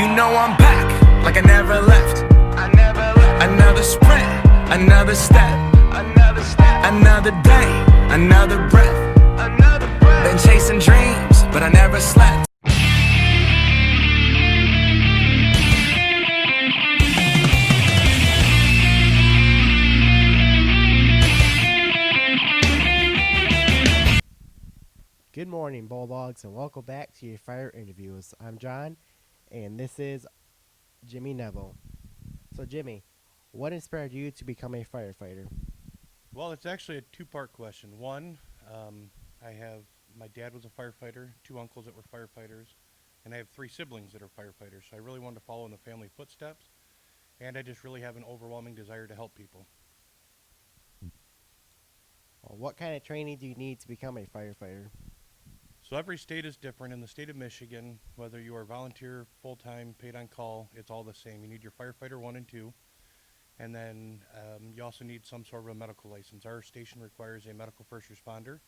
You know I'm back, like I never left. Another sprint, another step, another day, another breath. Been chasing dreams, but I never slept. Good morning, Bulldogs, and welcome back to your fire interviews. I'm John, and this is Jimmy Neville. So, Jimmy, what inspired you to become a firefighter? Well, it's actually a two-part question. One, my dad was a firefighter, two uncles that were firefighters, and I have three siblings that are firefighters. So I really wanted to follow in the family footsteps, and I just really have an overwhelming desire to help people. Well, what kind of training do you need to become a firefighter? So every state is different. In the state of Michigan, whether you are volunteer, full-time, paid on call, it's all the same. You need your firefighter 1 and 2, and then you also need some sort of a medical license. Our station requires a medical first responder.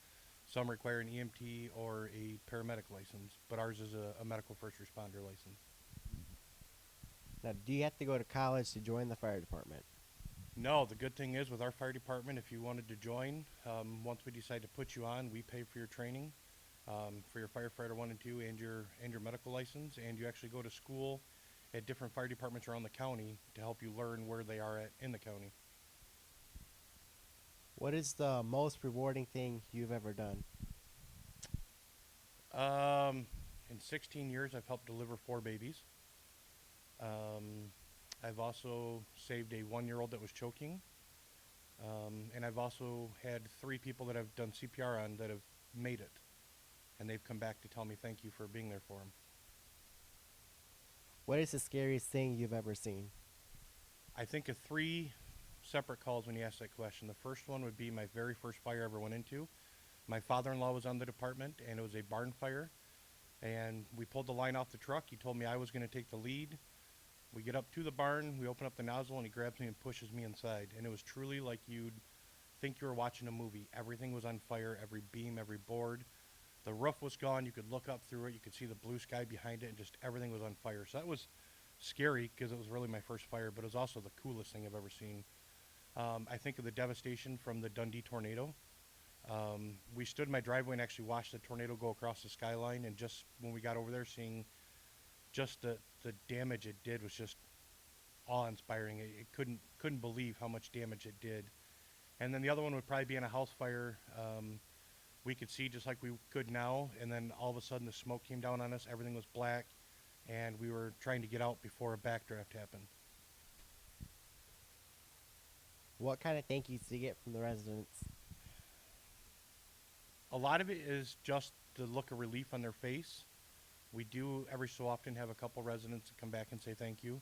Some require an EMT or a paramedic license, but ours is a medical first responder license. Now, do you have to go to college to join the fire department? No, the good thing is with our fire department, if you wanted to join, once we decide to put you on, we pay for your training. For your firefighter 1 and 2 and your medical license, and you actually go to school at different fire departments around the county to help you learn where they are at in the county. What is the most rewarding thing you've ever done? In 16 years, I've helped deliver 4 babies. I've also saved a 1-year-old that was choking, and I've also had 3 people that I've done CPR on that have made it. And they've come back to tell me thank you for being there for them. What is the scariest thing you've ever seen? I think of 3 separate calls when you ask that question. The first one would be my very first fire I ever went into. My father-in-law was on the department, and it was a barn fire. And we pulled the line off the truck. He told me I was going to take the lead. We get up to the barn, we open up the nozzle, and he grabs me and pushes me inside. And it was truly like you'd think you were watching a movie. Everything was on fire, every beam, every board. The roof was gone. You could look up through it. You could see the blue sky behind it, and just everything was on fire. So that was scary because it was really my first fire, but it was also the coolest thing I've ever seen. I think of the devastation from the Dundee tornado. We stood in my driveway and actually watched the tornado go across the skyline, and just when we got over there, seeing just the damage it did was just awe-inspiring. It couldn't believe how much damage it did. And then the other one would probably be in a house fire. We could see just like we could now, and then all of a sudden the smoke came down on us, everything was black, and we were trying to get out before a backdraft happened. What kind of thank yous do you get from the residents? A lot of it is just the look of relief on their face. We do every so often have a couple residents that come back and say thank you.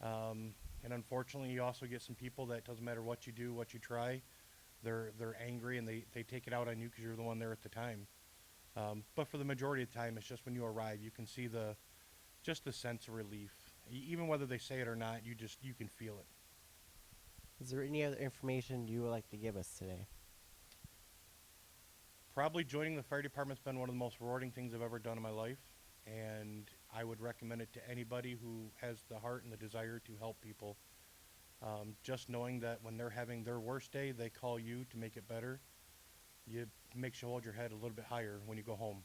And unfortunately, you also get some people that doesn't matter what you do, what you try, they're angry, and they take it out on you because you're the one there at the time. But for the majority of the time, it's just when you arrive, you can see the sense of relief. Even whether they say it or not, you can feel it. Is there any other information you would like to give us today? Probably joining the fire department's been one of the most rewarding things I've ever done in my life, and I would recommend it to anybody who has the heart and the desire to help people. Just knowing that when they're having their worst day, they call you to make it better. It makes you hold your head a little bit higher when you go home.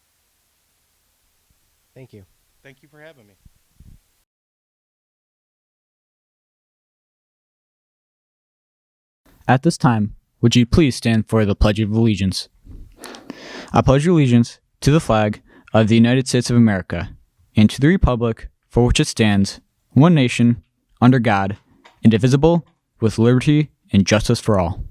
Thank you. Thank you for having me. At this time, would you please stand for the Pledge of Allegiance? I pledge allegiance to the flag of the United States of America and to the republic for which it stands, one nation, under God, indivisible, with liberty and justice for all.